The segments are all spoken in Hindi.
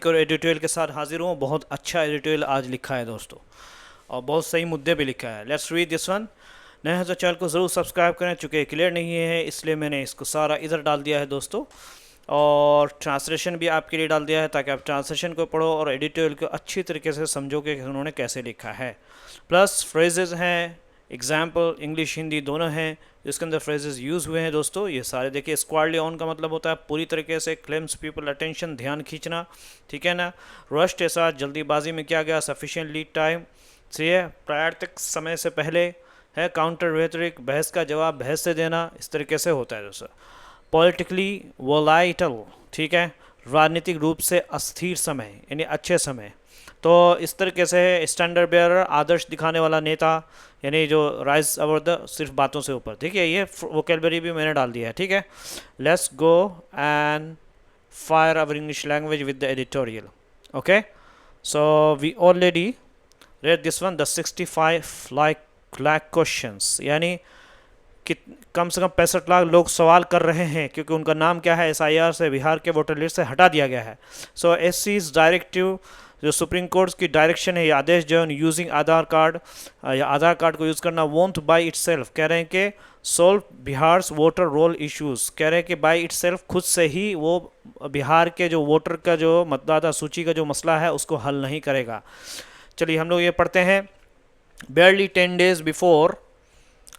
एक और एडिटोरियल के साथ हाजिर हूँ। बहुत अच्छा एडिटोरियल आज लिखा है दोस्तों, और बहुत सही मुद्दे पे लिखा है। Let's read this one. नए हैं तो चैनल को ज़रूर सब्सक्राइब करें, चूँकि क्लियर नहीं है इसलिए मैंने इसको सारा इधर डाल दिया है दोस्तों, और ट्रांसलेशन भी आपके लिए डाल दिया है ताकि आप ट्रांसलेशन को पढ़ो और एडिटोरियल को अच्छी तरीके से समझो कि उन्होंने कैसे लिखा है। प्लस फ्रेजेस हैं, एग्जाम्पल इंग्लिश हिंदी दोनों हैं जिसके अंदर फ्रेजेस यूज़ हुए हैं दोस्तों। ये सारे देखिए, स्क्वाडली ऑन का मतलब होता है पूरी तरीके से, क्लेम्स पीपल अटेंशन, ध्यान खींचना, ठीक है ना। रश के साथ, जल्दीबाजी में किया गया, सफिशिएंट लीड टाइम से, प्रायरिक समय से पहले है, काउंटर रेटरिक, बहस का जवाब बहस से देना, इस तरीके से होता है दोस्तों। पॉलिटिकली वोलाइटल, ठीक है, राजनीतिक रूप से अस्थिर समय यानी अच्छे समय। तो इस तरीके से स्टैंडर्ड बेयरर, आदर्श दिखाने वाला नेता, यानी जो राइज अवर द, सिर्फ बातों से ऊपर, ठीक है। ये वोकैबुलरी भी मैंने डाल दिया है, ठीक है। Let's go and fire our English language with the editorial. Okay, so we already read this one, the 65 lakh questions, यानी कि कम से कम 65 लाख लोग सवाल कर रहे हैं, क्योंकि उनका नाम क्या है, एसआईआर से, बिहार के वोटर लिस्ट से हटा दिया गया है। सो एससी डायरेक्टिव, जो सुप्रीम कोर्ट की डायरेक्शन है, ये आदेश जो है, यूजिंग आधार कार्ड या आधार कार्ड को यूज़ करना, वोंट बाई इटसेल्फ, कह रहे हैं कि solve Bihar voter roll issues, कह रहे हैं कि बाई इटसेल्फ, खुद से ही वो बिहार के जो वोटर का जो मतदाता सूची का जो मसला है उसको हल नहीं करेगा। चलिए हम लोग ये पढ़ते हैं। बेयरली 10 डेज बिफोर,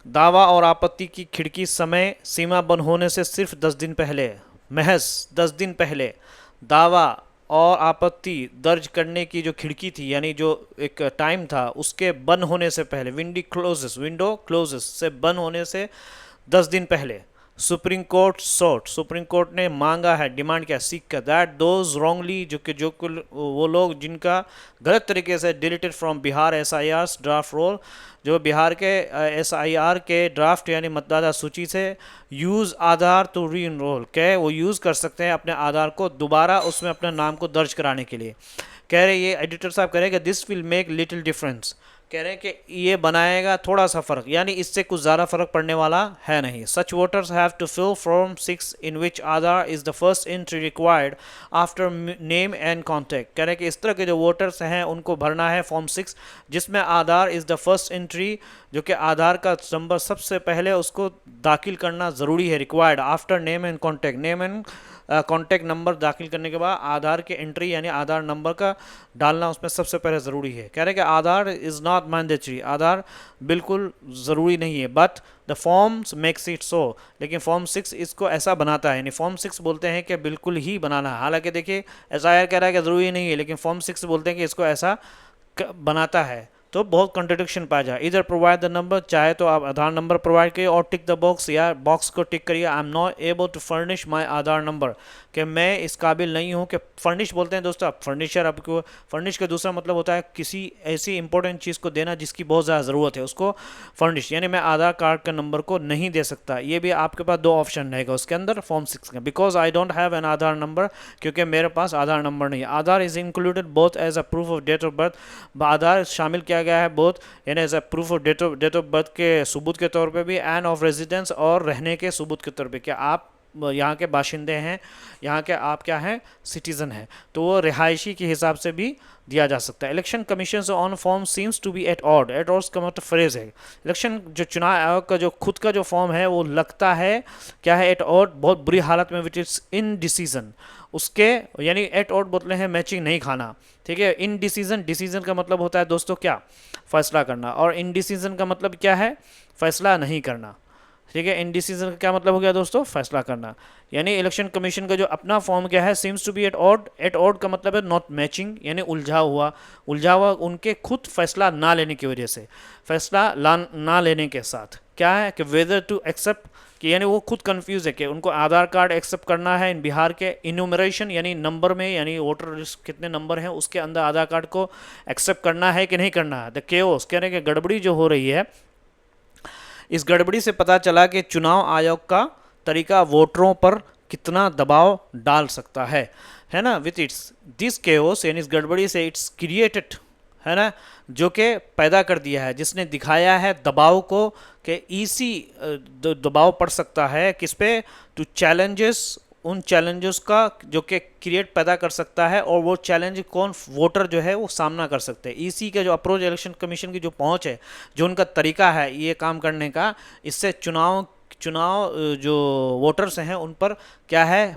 दावा और आपत्ति की खिड़की समय सीमा बंद होने से सिर्फ 10 दिन पहले, महज 10 दिन पहले, दावा और आपत्ति दर्ज करने की जो खिड़की थी, यानी जो एक टाइम था, उसके बंद होने से पहले, विंडो क्लोजेस से बंद होने से 10 दिन पहले, सुप्रीम कोर्ट सोट, सुप्रीम कोर्ट ने मांगा है, डिमांड किया, सीख कर, दैट दोज रॉन्गली, जो वो लोग जिनका गलत तरीके से deleted from Bihar SIR draft roll, जो बिहार के एसआईआर के ड्राफ्ट यानी मतदाता सूची से use Aadhaar to re enrol, के वो यूज़ कर सकते हैं अपने आधार को दोबारा उसमें अपने नाम को दर्ज कराने के लिए। कह रहे, ये एडिटर साहब कह रहे हैं कि this will make little difference, कह रहे हैं कि ये बनाएगा थोड़ा सा फ़र्क, यानी इससे कुछ ज़्यादा फ़र्क पड़ने वाला है नहीं। Such voters have to fill form 6 in which Aadhaar is the first entry required after name and contact, कह रहे हैं कि इस तरह के जो वोटर्स हैं उनको भरना है फॉर्म 6, जिसमें आधार इज़ द फर्स्ट एंट्री, जो कि आधार का नंबर सबसे पहले उसको दाखिल करना ज़रूरी है, required after name and contact, name and contact number दाखिल करने के बाद आधार के एंट्री यानी आधार नंबर का डालना उसमें सबसे पहले ज़रूरी है। कह रहे हैं कि आधार इज़ नॉट मैंडेटरी, आधार बिल्कुल ज़रूरी नहीं है, but the forms makes it so, लेकिन फॉर्म 6 इसको ऐसा बनाता है, यानी फॉर्म 6 बोलते हैं कि बिल्कुल ही बनाना है। हालांकि देखिए एसआईआर कह रहा है कि ज़रूरी नहीं है, लेकिन फॉर्म 6 बोलते हैं कि इसको ऐसा बनाता है, तो बहुत कंट्रडिक्शन पाया जाए। इधर प्रोवाइड द नंबर, चाहे तो आप आधार नंबर प्रोवाइड करिए, और टिक द बॉक्स, या बॉक्स को टिक करिए, I am not able to furnish my Aadhaar number, कि मैं इस काबिल नहीं हूँ, कि फर्निश बोलते हैं दोस्तों आप, फर्निशर, आपको फर्निश का दूसरा मतलब होता है किसी ऐसी इंपॉर्टेंट चीज़ को देना जिसकी बहुत ज़्यादा ज़रूरत है, उसको फर्निश, यानी मैं आधार कार्ड का नंबर को नहीं दे सकता। ये भी आपके पास 2 ऑप्शन रहेगा उसके अंदर फॉर्म 6 का, because I don't have an Aadhaar number, क्योंकि मेरे पास आधार नंबर नहीं है। Aadhaar is included both as a proof of date of birth, Aadhaar शामिल किया गया है बोथ यानी as a proof of date of birth के सबूत के तौर पे भी, एंड ऑफ रेजिडेंस, और रहने के सबूत के तौर पे, क्या आप यहाँ के बाशिंदे हैं, यहाँ के आप क्या हैं, सिटीज़न हैं, तो वो रिहायशी के हिसाब से भी दिया जा सकता है। Election commission on form seems to be at odd, at odd का मतलब फ्रेज है, इलेक्शन जो चुनाव आयोग का जो खुद का जो फॉर्म है वो लगता है क्या है, एट ऑड, बहुत बुरी हालत में, विच इज़ इन डिसीजन, उसके यानी एट ऑड बोलते हैं मैचिंग नहीं खाना, ठीक है। इन डिसीजन, डिसीजन का मतलब होता है दोस्तों क्या, फैसला करना, और इन डिसीजन का मतलब क्या है, फैसला नहीं करना, ठीक है। इंडिसीजन का क्या मतलब हो गया दोस्तों, फैसला करना। यानी इलेक्शन कमीशन का जो अपना फॉर्म क्या है, seems to be at odd, at odd का मतलब है नॉट मैचिंग, यानी उलझा हुआ उनके खुद फैसला ना लेने की वजह से, फैसला ना लेने के साथ क्या है कि वेदर टू एक्सेप्ट, कि यानी वो खुद कंफ्यूज है कि उनको आधार कार्ड एक्सेप्ट करना है इन बिहार के इन्यूमरेशन यानी नंबर में, यानी वोटर लिस्ट कितने नंबर हैं उसके अंदर आधार कार्ड को एक्सेप्ट करना है कि नहीं करना है। द केओस, कह रहे हैं कि गड़बड़ी जो हो रही है, इस गड़बड़ी से पता चला कि चुनाव आयोग का तरीका वोटरों पर कितना दबाव डाल सकता है ना। विथ इट्स दिस केओस, यानी इस गड़बड़ी से, इट्स क्रिएटेड, है ना, जो कि पैदा कर दिया है, जिसने दिखाया है दबाव को कि ईसी दबाव पड़ सकता है किस पे, टू चैलेंजेस उन चैलेंजेस का जो कि क्रिएट पैदा कर सकता है, और वो चैलेंज कौन वोटर जो है वो सामना कर सकते हैं। ईसी का जो अप्रोच, इलेक्शन कमीशन की जो पहुंच है, जो उनका तरीका है ये काम करने का, इससे चुनाव चुनाव जो वोटर्स हैं उन पर क्या है,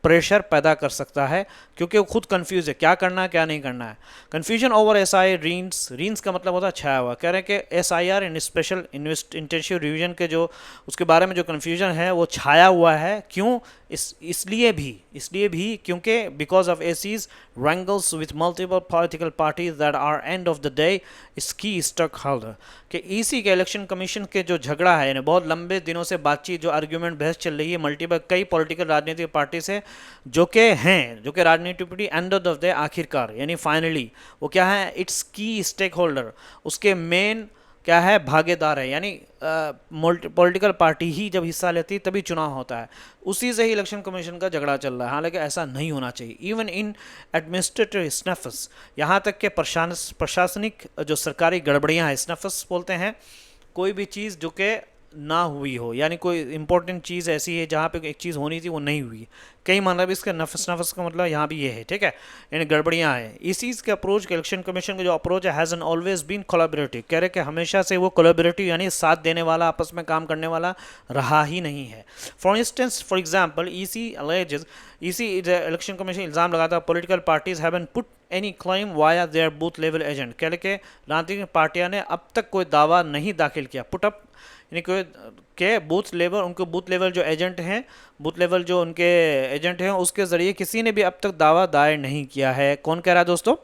प्रेशर पैदा कर सकता है, क्योंकि वो खुद कंफ्यूज है क्या करना है क्या नहीं करना है। Confusion over S I reigns, reigns का मतलब होता है छाया हुआ। कह रहे हैं कि S I R in special intensive revision के जो उसके बारे में जो कंफ्यूजन है वो छाया हुआ है। क्यों? इसलिए भी क्योंकि because of ACs wrangles with multiple political parties that are end of the day is key stakeholder, कि ईसी के इलेक्शन कमीशन के जो झगड़ा है, यानी बहुत लंबे दिनों से बातचीत, जो आर्ग्यूमेंट बहस चल रही है मल्टीपल कई पॉलिटिकल राजनीतिक पार्टी से, जो कि राजनीतिक एंड ऑफ द डे आखिरकार यानी फाइनली वो क्या है, इट्स की स्टेक होल्डर, उसके मेन क्या है, भागीदार है। यानी पॉलिटिकल पार्टी ही जब हिस्सा लेती है तभी चुनाव होता है, उसी से ही इलेक्शन कमीशन का झगड़ा चल रहा है। हालांकि ऐसा नहीं होना चाहिए। इवन इन एडमिनिस्ट्रेटिव स्नफस, यहाँ तक के प्रशासनिक जो सरकारी गड़बड़ियाँ हैं, स्नफस बोलते हैं कोई भी चीज़ जो कि ना हुई हो, यानी कोई इंपॉर्टेंट चीज़ ऐसी है जहाँ पे एक चीज़ होनी थी वो नहीं हुई। कई मतलब इसका नफस का मतलब यहाँ भी ये है, ठीक है, यानी गड़बड़ियाँ हैं। इसी के अप्रोच, इलेक्शन कमीशन का जो अप्रोच है, has an always been collaborative, कह रहे कि हमेशा से वो कोलैबोरेटिव यानी साथ देने वाला, आपस में काम करने वाला रहा ही नहीं है। For example EC election commission इल्ज़ाम लगाता है political parties haven't put any claim via their booth level agent, कह रहे कि राजनीतिक पार्टियां ने अब तक कोई दावा नहीं दाखिल किया, पुटअप यानी कोई के बूथ लेवल, उनके बूथ लेवल जो एजेंट हैं, बूथ लेवल जो उनके एजेंट हैं, उसके ज़रिए किसी ने भी अब तक दावा दायर नहीं किया है। कौन कह रहा है दोस्तों?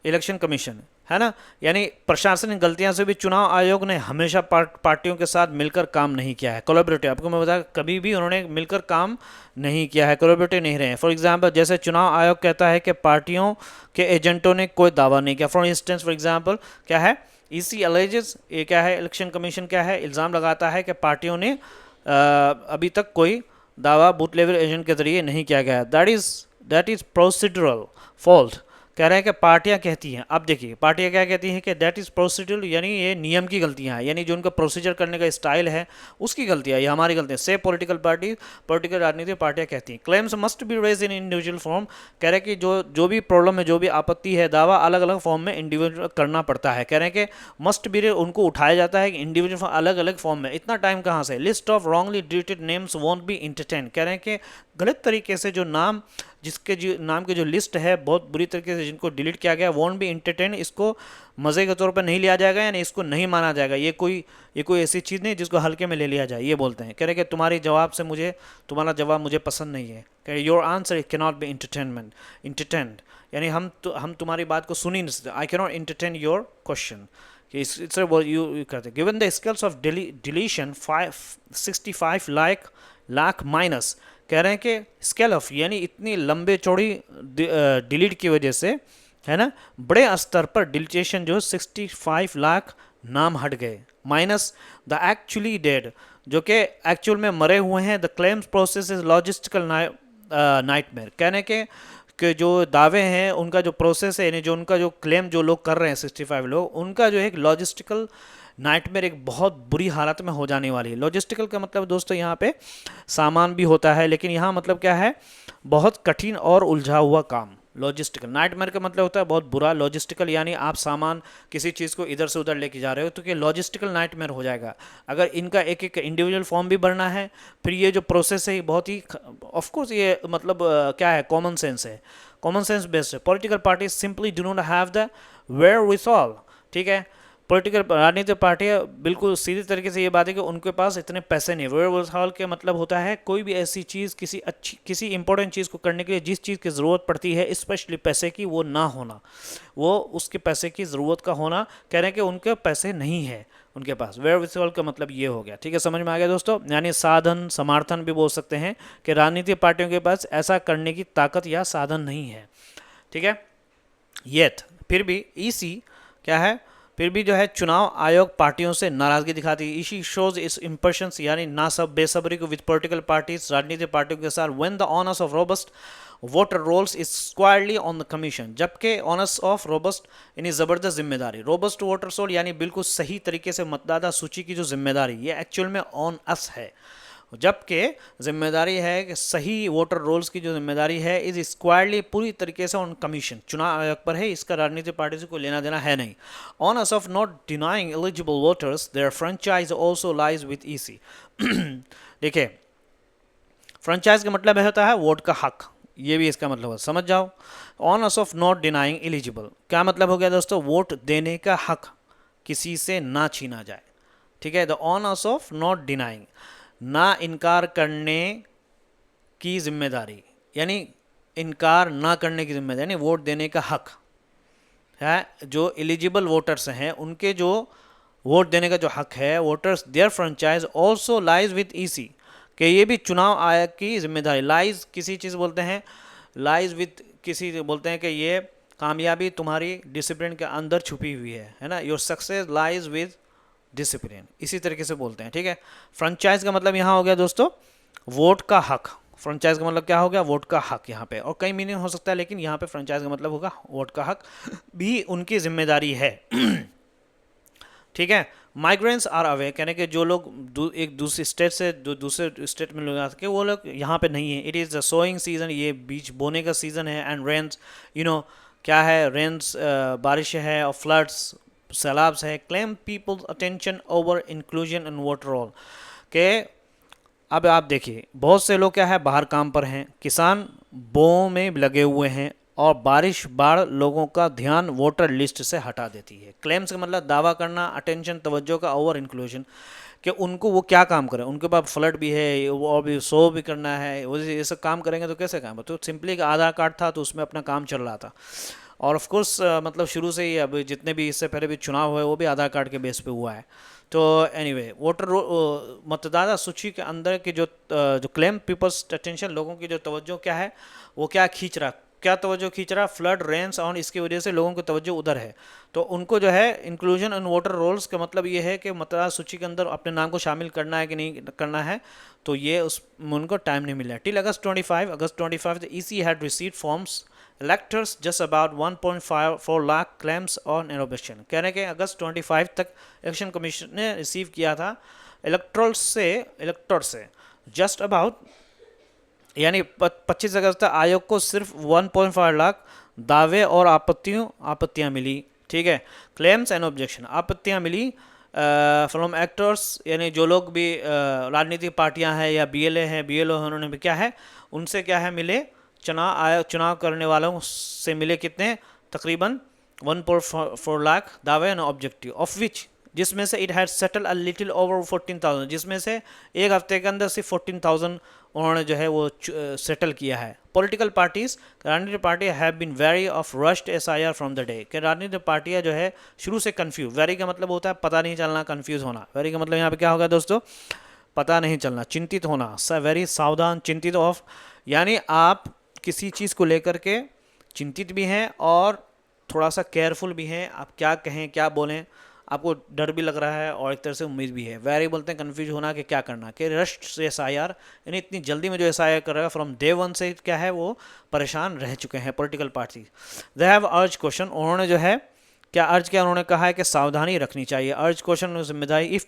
इलेक्शन कमीशन, है ना। यानी प्रशासनिक गलतियां से भी चुनाव आयोग ने हमेशा पार्टियों के साथ मिलकर काम नहीं किया है। कोलैबोरेटिव, आपको मैं बताया कभी भी उन्होंने मिलकर काम नहीं किया है, कोलैबोरेटिव नहीं रहे हैं। फॉर एग्जांपल, जैसे चुनाव आयोग कहता है कि पार्टियों के एजेंटों ने कोई दावा नहीं किया। फॉर एग्जांपल क्या है, ईसी अलेजेस, ये क्या है, इलेक्शन कमीशन क्या है, इल्ज़ाम लगाता है कि पार्टियों ने अभी तक कोई दावा बूथ लेवल एजेंट के जरिए नहीं किया गया। दैट इज़ प्रोसीड्यूरल फॉल्ट, कह रहे हैं कि पार्टियां कहती हैं, अब देखिए पार्टियां क्या कहती हैं कि दैट इज़ प्रोसीड्यूरल, यानी ये नियम की गलतियां हैं, यानी जो उनका प्रोसीजर करने का स्टाइल है उसकी गलतियां, ये हमारी गलतियां। से पॉलिटिकल राजनीतिक पार्टियां कहती हैं claims must be raise in individual form, कह रहे हैं कि जो भी प्रॉब्लम है, जो भी आपत्ति है, दावा अलग अलग फॉर्म में इंडिविजुअल करना पड़ता है। कह रहे हैं कि मस्ट बी, उनको उठाया जाता है इंडिविजुअल अलग अलग फॉर्म में। इतना टाइम कहाँ से? List of wrongly deleted names won't be entertain, कह रहे हैं कि गलत तरीके से जो नाम नाम की जो लिस्ट है बहुत बुरी तरीके से जिनको डिलीट किया गया, वॉन्ट बी एंटरटेन, इसको मज़े के तौर पर नहीं लिया जाएगा, यानी इसको नहीं माना जाएगा। ये कोई ऐसी चीज़ नहीं जिसको हल्के में ले लिया जाए, ये बोलते हैं। कह रहे कि तुम्हारा जवाब मुझे पसंद नहीं है। कह रहे your answer can not be entertained, यानी हम तुम्हारी बात को सुन ही नहीं सकते। I can not entertain your question, इससे यू करते। Given the scales of deletion 65 lakh minus, कह रहे हैं कि स्केल ऑफ यानी इतनी लंबे चौड़ी डिलीट की वजह से, है ना, बड़े स्तर पर डिलीटेशन जो 65 लाख नाम हट गए, माइनस द एक्चुअली डेड, जो कि एक्चुअल में मरे हुए हैं। The claims process is logistical nightmare, कहने के जो दावे हैं उनका जो प्रोसेस है, यानी जो उनका जो क्लेम जो लोग कर रहे हैं 65 लोग, उनका जो एक लॉजिस्टिकल नाइटमेयर, एक बहुत बुरी हालत में हो जाने वाली है। लॉजिस्टिकल का मतलब दोस्तों यहाँ पे सामान भी होता है, लेकिन यहाँ मतलब क्या है, बहुत कठिन और उलझा हुआ काम। लॉजिस्टिकल नाइटमेयर का मतलब होता है बहुत बुरा, लॉजिस्टिकल यानी आप सामान किसी चीज़ को इधर से उधर लेके जा रहे हो तो कि लॉजिस्टिकल नाइटमेयर हो जाएगा। अगर इनका एक एक इंडिविजुअल फॉर्म भी भरना है, फिर ये जो प्रोसेस है बहुत ही, ऑफकोर्स ये मतलब क्या है, कॉमन सेंस है, कॉमन सेंस बेस्ड है। Political party simply do not have the wherewithal, ठीक है, पॉलिटिकल राजनीतिक पार्टियां बिल्कुल सीधी तरीके से ये बात है कि उनके पास इतने पैसे नहीं। वेयरविथऑल के मतलब होता है कोई भी ऐसी चीज़, किसी इंपॉर्टेंट चीज़ को करने के लिए जिस चीज़ की ज़रूरत पड़ती है, स्पेशली पैसे की, वो ना होना, वो उसके पैसे की ज़रूरत का होना। कह रहे हैं कि उनके पैसे नहीं है उनके पास। वेयरविथऑल का मतलब ये हो गया, ठीक है, समझ में आ गया दोस्तों। यानी साधन समर्थन भी बोल सकते हैं कि राजनीतिक पार्टियों के पास ऐसा करने की ताकत या साधन नहीं है, ठीक है। येट फिर भी ईसी क्या है, फिर भी जो है चुनाव आयोग पार्टियों से नाराजगी दिखाती है। इसी शोज इस इंप्रेशंस यानी ना सब बेसब्री को विद पॉलिटिकल पार्टीज, राजनीतिक पार्टियों के साथ, when the onus of robust voter rolls is squarely on the commission, जबकि ऑनर्स ऑफ रोबस्ट यानी ज़बरदस्त जिम्मेदारी, रोबस्ट वोटर रोल यानी बिल्कुल सही तरीके से मतदाता सूची की जो जिम्मेदारी, ये एक्चुअल में ऑन अस है, जबकि जिम्मेदारी है कि सही वोटर रोल्स की जो जिम्मेदारी है इज स्क्वायरली पूरी तरीके से ऑन कमीशन, चुनाव आयोग पर है, इसका राजनीतिक पार्टी से कोई लेना देना है नहीं। Onus of not denying eligible voters their franchise also lies with EC. देखिए, फ्रेंचाइज का मतलब होता है वोट का हक, ये भी इसका मतलब है, समझ जाओ। On us of not denying eligible क्या मतलब हो गया दोस्तों, वोट देने का हक किसी से ना छीना जाए, ठीक है। The on us of not denying, ना इनकार करने की जिम्मेदारी, यानी इनकार ना करने की जिम्मेदारी, यानी वोट देने का हक है। जो एलिजिबल वोटर्स हैं उनके जो वोट देने का जो हक है, voters their franchise also lies with EC, कि ये भी चुनाव आयोग की जिम्मेदारी। लाइज किसी चीज़ बोलते हैं, लाइज विद किसी बोलते हैं कि ये कामयाबी तुम्हारी डिसिप्लिन के अंदर छुपी हुई है ना, your success lies with discipline, इसी तरीके से बोलते हैं, ठीक है। फ्रेंचाइज का मतलब यहाँ हो गया दोस्तों वोट का हक। फ्रेंचाइज का मतलब क्या हो गया, वोट का हक यहाँ पे, और कई मीनिंग हो सकता है, लेकिन यहाँ पे फ्रेंचाइज का मतलब होगा वोट का हक भी उनकी जिम्मेदारी है। ठीक है। माइग्रेंट्स आर अवे, कहने के जो लोग एक दूसरे स्टेट से दूसरे स्टेट में लोग आ सके, वो लोग यहाँ पे नहीं है। It is the sowing season, ये बीज बोने का सीज़न है। एंड रेन्स, क्या है, रेन्स बारिश है, और फ्लड्स सैलाब्स है। Claim people's attention over inclusion in voter roll, के अब आप देखिए बहुत से लोग क्या है बाहर काम पर हैं, किसान बोओं में लगे हुए हैं, और बारिश बाढ़ लोगों का ध्यान वोटर लिस्ट से हटा देती है। क्लेम्स का मतलब दावा करना, अटेंशन तवज्जो का, ओवर इंक्लूजन, कि उनको वो क्या काम करें, उनके पास फ्लड भी है, वो और भी सो भी करना है, वो ये सब काम करेंगे तो कैसे काम, तो सिंपली एक आधार कार्ड था तो उसमें अपना काम चल रहा था। और ऑफ कोर्स मतलब शुरू से ही अब जितने भी इससे पहले भी चुनाव हुए वो भी आधार कार्ड के बेस पे हुआ है। तो एनीवे वोटर मतदाता सूची के अंदर की जो क्लेम पीपल्स अटेंशन, लोगों की जो तवज्जो क्या है, वो क्या खींच रहा, क्या तवज्जो खींच रहा, फ्लड रेन्स ऑन, इसकी वजह से लोगों की तवज्जो उधर है। तो उनको जो है इंक्लूजन इन वोटर रोल्स का मतलब ये है कि मतदाता सूची के अंदर अपने नाम को शामिल करना है कि नहीं करना है, तो ये उनको टाइम नहीं मिला। Till August 25 the EC had received forms electors just about 1.4 lakh claims on innovation। कह रहे हैं कि अगस्त 25 तक इलेक्शन कमीशन ने रिसीव किया था इलेक्टर से जस्ट अबाउट, यानी 25 अगस्त तक आयोग को सिर्फ 1.5 लाख दावे और आपत्तियां मिली, ठीक है। क्लेम्स एंड ऑब्जेक्शन, आपत्तियां मिली फ्रॉम एक्टर्स, यानी जो लोग भी राजनीतिक पार्टियां हैं या बीएलए हैं, बीएलओ हैं, उन्होंने भी क्या है उनसे क्या है मिले, चुनाव करने वालों से मिले, कितने, तकरीबन 1.4 लाख दावे एंड ऑब्जेक्टिव, ऑफ विच, जिसमें से it had settle a little over 14,000, जिसमें से एक हफ्ते के अंदर सिर्फ 14,000 उन्होंने जो है वो सेटल किया है। पॉलिटिकल पार्टीज, राजनीतिक party have been wary of rushed SIR from the day, कि राजनीतिक पार्टियां जो है शुरू से कंफ्यूज, वेरी का मतलब होता है पता नहीं चलना, कंफ्यूज होना, वेरी का मतलब यहाँ पे क्या होगा दोस्तों, पता नहीं चलना, चिंतित होना, वेरी सावधान, चिंतित ऑफ, यानी आप किसी चीज़ को लेकर के चिंतित भी हैं और थोड़ा सा केयरफुल भी हैं, आप क्या कहें क्या बोलें, आपको डर भी लग रहा है और एक तरह से उम्मीद भी है। वेरी बोलते हैं कंफ्यूज होना कि क्या करना, कि रश से SIR, यानी इतनी जल्दी में जो SIR कर रहा है फ्रॉम डे वन से क्या है वो परेशान रह चुके हैं पॉलिटिकल पार्टी। दे हैव अर्ज क्वेश्चन, उन्होंने जो है क्या अर्ज किया, उन्होंने कहा है कि सावधानी रखनी चाहिए। अर्ज क्वेश्चन जिम्मेदारी, इफ़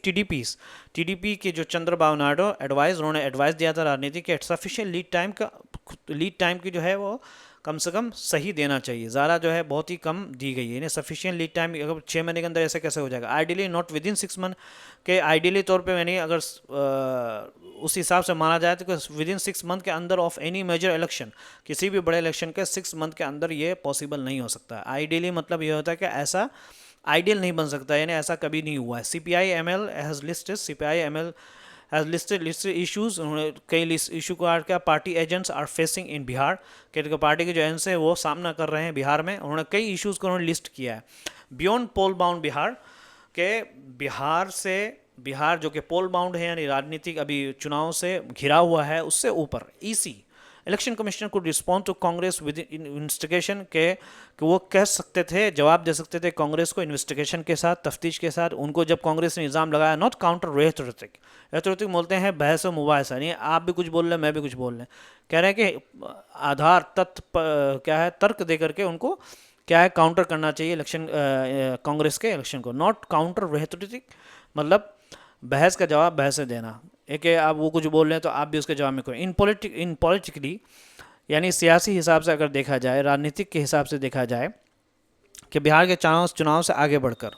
TDP की जो चंद्रबाबू नायडू एडवाइस, उन्होंने एडवाइस दिया था राजनीति के, सफिशिएंट लीड टाइम की जो है वो कम से कम सही देना चाहिए, ज़्यादा जो है बहुत ही कम दी गई है, यानी सफिशिएंट लीड टाइम, अगर 6 महीने के अंदर ऐसे कैसे हो जाएगा, ideally not with in 6 month, के आइडियली तौर पे यानी अगर उस हिसाब से माना जाए तो विद इन 6 मंथ के अंदर ऑफ एनी मेजर इलेक्शन, किसी भी बड़े इलेक्शन के 6 मंथ के अंदर ये पॉसिबल नहीं हो सकता। आइडियली मतलब ये होता है कि ऐसा आइडियल नहीं बन सकता, यानी ऐसा कभी नहीं हुआ है। CPI-ML हैज़ लिस्टेड इश्यूज, उन्होंने कई इशू को क्या party agents are facing in Bihar, कि पार्टी के जो एजेंट्स हैं वो सामना कर रहे हैं बिहार में, उन्होंने कई इश्यूज़ को उन्होंने लिस्ट किया है। बियॉन्ड पोल बाउंड बिहार, के बिहार जो कि पोल बाउंड है, यानी राजनीतिक अभी चुनाव से घिरा हुआ है, उससे ऊपर EC इलेक्शन कमिश्नर को respond to Congress with investigation, के वो कह सकते थे, जवाब दे सकते थे कांग्रेस को इन्वेस्टिगेशन के साथ, तफ्तीश के साथ। उनको जब कांग्रेस ने इल्ज़ाम लगाया, नॉट काउंटर रेथोरिक बोलते हैं बहस व मुबाहिसा, नहीं आप भी कुछ बोल रहे हैं मैं भी कुछ बोल रहे हैं, कह रहे हैं कि आधार तथ्य क्या है तर्क दे करके उनको क्या है काउंटर करना चाहिए इलेक्शन कांग्रेस के इलेक्शन को। नॉट काउंटर रेथोरिक मतलब बहस का जवाब बहस से देना, एक है आप वो कुछ बोल रहे हैं तो आप भी उसके जवाब में करें। इन पॉलिटिकली यानी सियासी हिसाब से अगर देखा जाए, राजनीतिक के हिसाब से देखा जाए कि बिहार के चुनाव से आगे बढ़कर,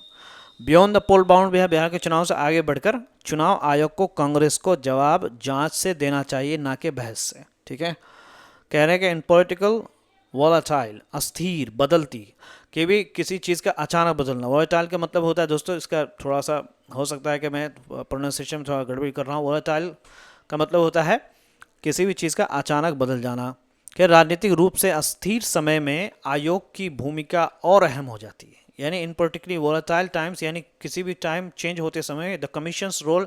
beyond the poll bound, Bihar के चुनाव से आगे बढ़कर चुनाव आयोग को कांग्रेस को जवाब जांच से देना चाहिए, ना कि बहस से। ठीक है, कह रहे हैं कि इन पॉलिटिकल वॉलाटाइल, अस्थिर, बदलती, कि भी किसी चीज़ का अचानक बदलना। वॉलेटाइल का मतलब होता है दोस्तों, इसका थोड़ा सा हो सकता है कि मैं प्रोनाउंसिएशन में थोड़ा गड़बड़ी कर रहा हूँ। वॉलेटाइल का मतलब होता है किसी भी चीज़ का अचानक बदल जाना। कि राजनीतिक रूप से अस्थिर समय में आयोग की भूमिका और अहम हो जाती है। यानी इन पर्टिकुलरली वॉलेटाइल टाइम्स, यानी किसी भी टाइम चेंज होते समय द कमीशंस रोल,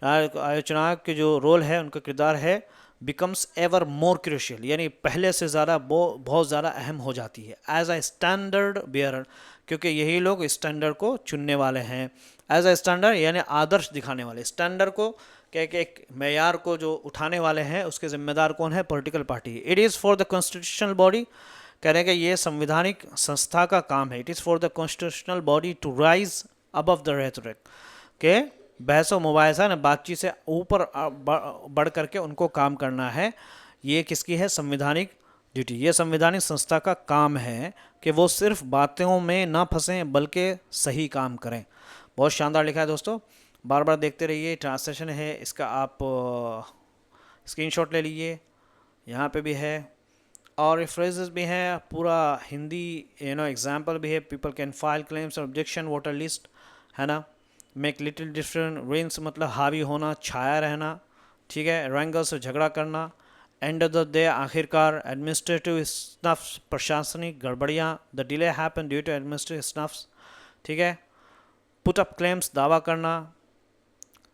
चुनाव के जो रोल है, उनका किरदार है, बिकम्स एवर मोर क्रूशियल, यानी पहले से ज़्यादा बहुत ज़्यादा अहम हो जाती है। एज अ स्टैंडर्ड बेयरर, क्योंकि यही लोग स्टैंडर्ड को चुनने वाले हैं। एज अ स्टैंडर्ड यानी आदर्श दिखाने वाले, स्टैंडर्ड को कह के एक मैयार को जो उठाने वाले हैं, उसके जिम्मेदार कौन है? Political party. It is for the constitutional body, कह रहे हैं कि ये संवैधानिक संस्था का काम है। It is for the constitutional body to rise above the rhetoric, के बहस व मुबाहिसा ने बातचीत से ऊपर बढ़ करके उनको काम करना है। ये किसकी है? संवैधानिक ड्यूटी। ये संवैधानिक संस्था का काम है कि वो सिर्फ बातों में ना फंसें बल्कि सही काम करें। बहुत शानदार लिखा है दोस्तों, बार बार देखते रहिए। ट्रांसलेशन है इसका, आप स्क्रीनशॉट ले लीजिए, यहाँ पे भी है और रेफरेंसेस भी हैं, पूरा हिंदी एग्जाम्पल भी है। पीपल कैन फाइल क्लेम्स और ऑब्जेक्शन, वोटर लिस्ट, है ना। मेक लिटिल डिफरेंट, रेंस मतलब हावी होना, छाया रहना, ठीक है। रैंगल से झगड़ा करना। एंड ऑफ द डे, आखिरकार एडमिनिस्ट्रेटिव स्नफ्स, प्रशासनिक गड़बड़ियाँ। The delay happen due to administrative snafus, ठीक है। पुट अप क्लेम्स, दावा करना।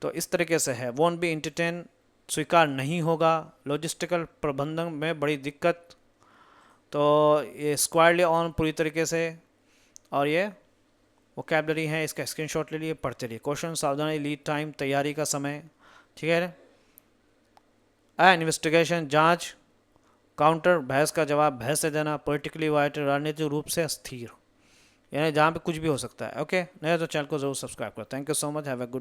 तो इस तरीके से है। वॉन्ट बी इंटरटेन, स्वीकार नहीं होगा। लॉजिस्टिकल प्रबंधन में बड़ी दिक्कत। तो ये स्क्वायरली ऑन पूरी तरीके से, और ये वोकैबलरी है, इसका स्क्रीनशॉट ले लिए, पढ़ते रहिए। क्वेश्चन सावधानी, लीड टाइम, तैयारी का समय, ठीक है। इन्वेस्टिगेशन, जांच, काउंटर, बहस का जवाब बहस से देना। पॉलिटिकली वाइट, राजनीतिक रूप से अस्थिर, यानी जहाँ पे कुछ भी हो सकता है। ओके, नहीं तो चैनल को जरूर सब्सक्राइब करो। Thank you so much, have a good day.